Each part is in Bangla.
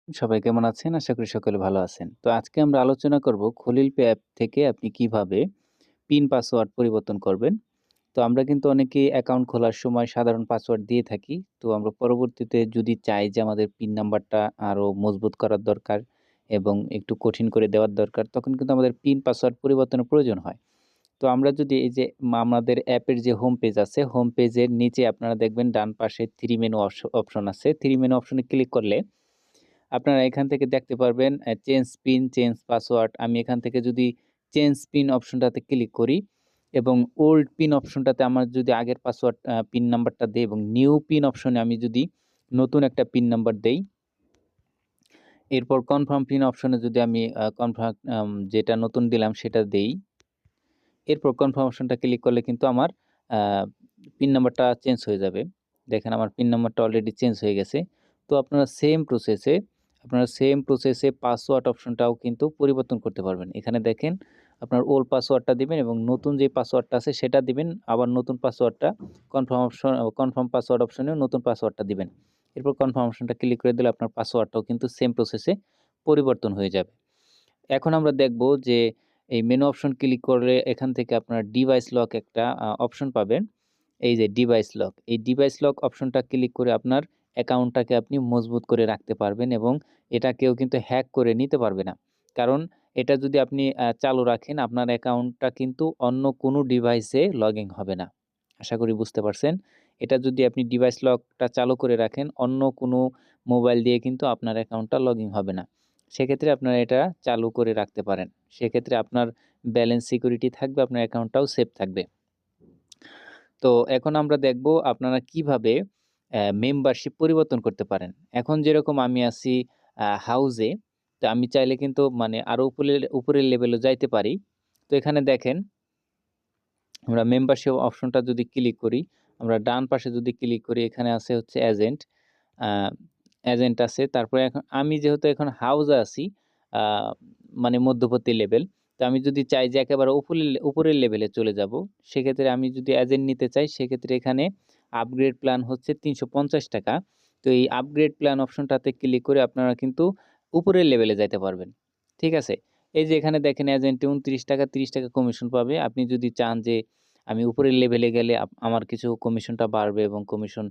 সবাই কেমন আছেন? আশা করি সকলে ভালো আছেন। তো আজকে আমরা আলোচনা করব খলিল পে অ্যাপ থেকে আপনি কিভাবে পিন পাসওয়ার্ড পরিবর্তন করবেন। তো আমরা কিন্তু অনেকেই অ্যাকাউন্ট খোলার সময় সাধারণ পাসওয়ার্ড দিয়ে থাকি। তো আমরা পরবর্তীতে যদি চাই যে আমাদের পিন নাম্বারটা আরো মজবুত করার দরকার এবং একটু কঠিন করে দেওয়ার দরকার, তখন কিন্তু আমাদের পিন পাসওয়ার্ড পরিবর্তনের প্রয়োজন হয়। তো আমরা যদি এই যে আমাদের অ্যাপের যে হোম পেজ আছে, হোম পেজের নিচে আপনারা দেখবেন ডান পাশে 3 মেনু অপশন আছে। 3 মেনু অপশনে ক্লিক করলে আপনারা এখান থেকে দেখতে পারবেন চেঞ্জ পিন, চেঞ্জ পাসওয়ার্ড। আমি এখান থেকে যদি চেঞ্জ পিন অপশনটাতে ক্লিক করি এবং ওল্ড পিন অপশনটাতে আমার যদি আগের পাসওয়ার্ড পিন নাম্বারটা দেই এবং নিউ পিন অপশনে আমি যদি নতুন একটা পিন নাম্বার দেই, এরপর কনফার্ম পিন অপশনে যদি আমি কনফার্ম যেটা নতুন দিলাম সেটা দেই, এরপর কনফার্ম অপশনটা ক্লিক করলে কিন্তু আমার আ পিন নাম্বারটা চেঞ্জ হয়ে যাবে। দেখেন আমার পিন নাম্বারটা অলরেডি চেঞ্জ হয়ে গেছে। তো আপনারা সেম প্রসেসে পাসওয়ার্ড অপশনটাও কিন্তু পরিবর্তন করতে পারবেন। এখানে দেখেন আপনার ওল্ড পাসওয়ার্ডটা দিবেন এবং নতুন যে পাসওয়ার্ডটা আছে সেটা দিবেন। আবার নতুন পাসওয়ার্ডটা কনফার্ম পাসওয়ার্ড অপশনেও নতুন পাসওয়ার্ডটা দিবেন। এরপর কনফার্ম অপশনটা ক্লিক করে দিলে আপনার পাসওয়ার্ডটাও কিন্তু সেম প্রসেসে পরিবর্তন হয়ে যাবে। এখন আমরা দেখব যে এই মেনু অপশন ক্লিক করলে এখান থেকে আপনার ডিভাইস লক একটা অপশন পাবেন। এই যে ডিভাইস লক, এই ডিভাইস লক অপশনটা ক্লিক করে আপনার অ্যাকাউন্টটাকে আপনি মজবুত করে রাখতে পারবেন এবং এটা কেউ কিন্তু হ্যাক করে নিতে পারবে না। কারণ এটা যদি আপনি চালু রাখেন আপনার অ্যাকাউন্টটা কিন্তু অন্য কোনো ডিভাইসে লগইন হবে না। আশা করি বুঝতে পারছেন। এটা যদি আপনি ডিভাইস লকটা চালু করে রাখেন অন্য কোনো মোবাইল দিয়ে কিন্তু আপনার অ্যাকাউন্টটা লগইন হবে না। সেক্ষেত্রে আপনারা এটা চালু করে রাখতে পারেন। সেক্ষেত্রে আপনার ব্যালেন্স সিকিউরিটি থাকবে, আপনার অ্যাকাউন্টটাও সেফ থাকবে। তো এখন আমরা দেখব আপনারা কিভাবে মেম্বারশিপ পরিবর্তন করতে পারেন। এখন যেরকম আমি আছি হাউজে, তো আমি চাইলে কিন্তু মানে আরো উপরের লেভেলে যাইতে পারি। তো এখানে দেখেন আমরা মেম্বারশিপ অপশনটা যদি ক্লিক করি, আমরা ডান পাশে যদি ক্লিক করি এখানে আছে হচ্ছে এজেন্ট। আ এজেন্ট আছে। তারপরে এখন আমি যেহেতু এখন হাউসে আছি, আ মানে মধ্যবর্তী লেভেল। তো আমি যদি চাই যে একেবারে উপরের লেভেলে চলে যাবো, সেক্ষেত্রে আমি যদি এজেন্ট নিতে চাই সেক্ষেত্রে এখানে আপগ্রেড প্ল্যান হচ্ছে ৳৩৫০। তো এই আপগ্রেড প্ল্যান অপশনটাতে ক্লিক করে আপনারা কিন্তু উপরের লেভেলে যাইতে পারবেন। ঠিক আছে? এই যে এখানে দেখেন এজেন্টে ৳২৯, ৳৩০ কমিশন পাবে। আপনি যদি চান যে আমি উপরের লেভেলে গেলে আমার কিছু কমিশনটা বাড়বে এবং কমিশন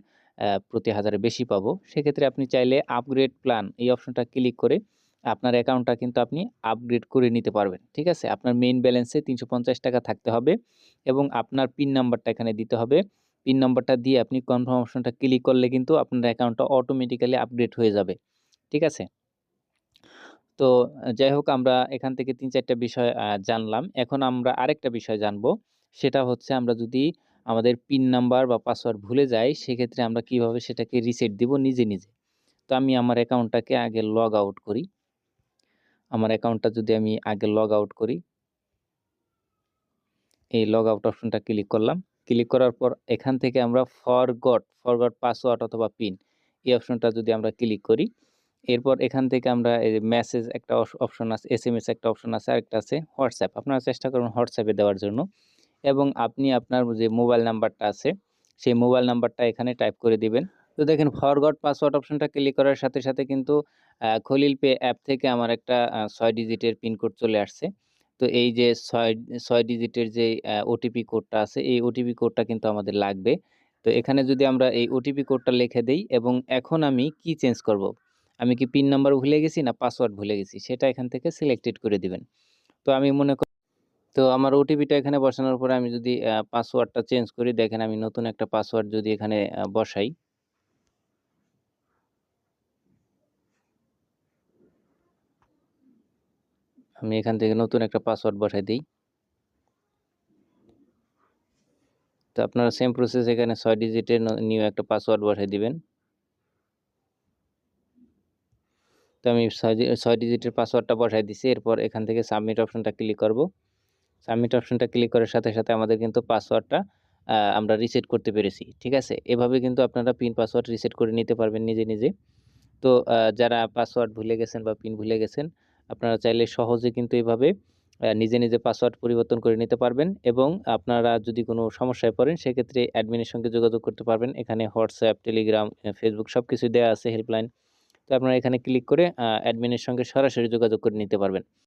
প্রতি হাজারে বেশি পাবো। সেক্ষেত্রে আপনি চাইলে আপগ্রেড প্ল্যান এই অপশনটা ক্লিক করে আপনার অ্যাকাউন্টটা কিন্তু আপনি আপগ্রেড করে নিতে পারবেন। ঠিক আছে? আপনার মেইন ব্যালেন্সে ৳৩৫০ থাকতে হবে এবং আপনার পিন নাম্বারটা এখানে দিতে হবে। পিন নাম্বারটা দিয়ে আপনি কনফার্ম অপশনটা ক্লিক করলে কিন্তু আপনার অ্যাকাউন্টটা অটোমেটিক্যালি আপগ্রেড হয়ে যাবে। ঠিক আছে? তো যাই হোক আমরা এখান থেকে ৩-৪ টা বিষয় জানলাম। এখন আমরা আরেকটা বিষয় জানবো। সেটা হচ্ছে আমরা যদি আমাদের পিন নাম্বার বা পাসওয়ার্ড ভুলে যাই, সেক্ষেত্রে আমরা কিভাবে সেটাকে রিসেট দিব নিজে, নিজে। তো আমি আমার অ্যাকাউন্টটাকে আগে লগ আউট করি। আমার অ্যাকাউন্টটা যদি আমি আগে লগ আউট করি, এই লগ আউট অপশনটা ক্লিক করলাম। ক্লিক করার পর এখান থেকে আমরা ফরগট পাসওয়ার্ড অথবা পিন এই অপশনটা যদি আমরা ক্লিক করি, এরপর এখান থেকে আমরা এই যে মেসেজ একটা অপশন আছে, এসএমএস একটা অপশন আছে, আরেকটা আছে হোয়াটসঅ্যাপ। আপনারা চেষ্টা করুন হোয়াটসঅ্যাপে দেওয়ার জন্য এবং আপনি আপনার যে মোবাইল নাম্বারটা আছে, সেই মোবাইল নাম্বারটা এখানে টাইপ করে দিবেন। তো দেখেন ফরগট পাসওয়ার্ড অপশনটা ক্লিক করার সাথে, সাথে কিন্তু খলিল পে অ্যাপ থেকে আমার একটা ৬ ডিজিটের পিন কোড চলে আসছে। তো এই যে ৬ ডিজিটের যে ওটিপি কোডটা আছে, এই ওটিপি কোডটা কিন্তু আমাদের লাগবে। তো এখানে যদি আমরা এই ওটিপি কোডটা লিখে দেই এবং এখন আমি কি চেঞ্জ করব? আমি কি পিন নাম্বার ভুলে গেছি না পাসওয়ার্ড ভুলে গেছি? সেটা এখান থেকে সিলেক্টেড করে দিবেন। তো আমি মনে করি তো আমার ওটিপিটা এখানে বসানোর পরে আমি যদি পাসওয়ার্ডটা চেঞ্জ করি, দেখেন আমি নতুন একটা পাসওয়ার্ড যদি এখানে বসাই, আমি এখান থেকে নতুন একটা পাসওয়ার্ড বসাই দেই। তো আপনারা সেম প্রসেস এখানে ৬ ডিজিটের নিউ একটা পাসওয়ার্ড বসাই দিবেন। তো আমি ৬ ডিজিটের পাসওয়ার্ডটা বসাই দিছি। এরপর এখান থেকে সাবমিট অপশনটা ক্লিক করব। সাবমিট অপশনটা ক্লিক করার সাথে, সাথে আমাদের কিন্তু পাসওয়ার্ডটা আমরা রিসেট করতে পেরেছি। ঠিক আছে? এভাবে কিন্তু আপনারা পিন পাসওয়ার্ড রিসেট করে নিতে পারবেন নিজে, নিজে। তো যারা পাসওয়ার্ড ভুলে গেছেন বা পিন ভুলে গেছেন, আপনারা চাইলে সহজে কিন্তু এভাবে নিজে, নিজে পাসওয়ার্ড পরিবর্তন করে নিতে পারবেন এবং আপনারা যদি কোনো সমস্যায় পড়েন সেক্ষেত্রে অ্যাডমিনের সঙ্গে যোগাযোগ করতে পারবেন। এখানে WhatsApp, Telegram, Facebook সবকিছুই দেয়া আছে হেল্পলাইন। তো আপনারা এখানে ক্লিক করে অ্যাডমিনের সঙ্গে সরাসরি যোগাযোগ করে নিতে পারবেন।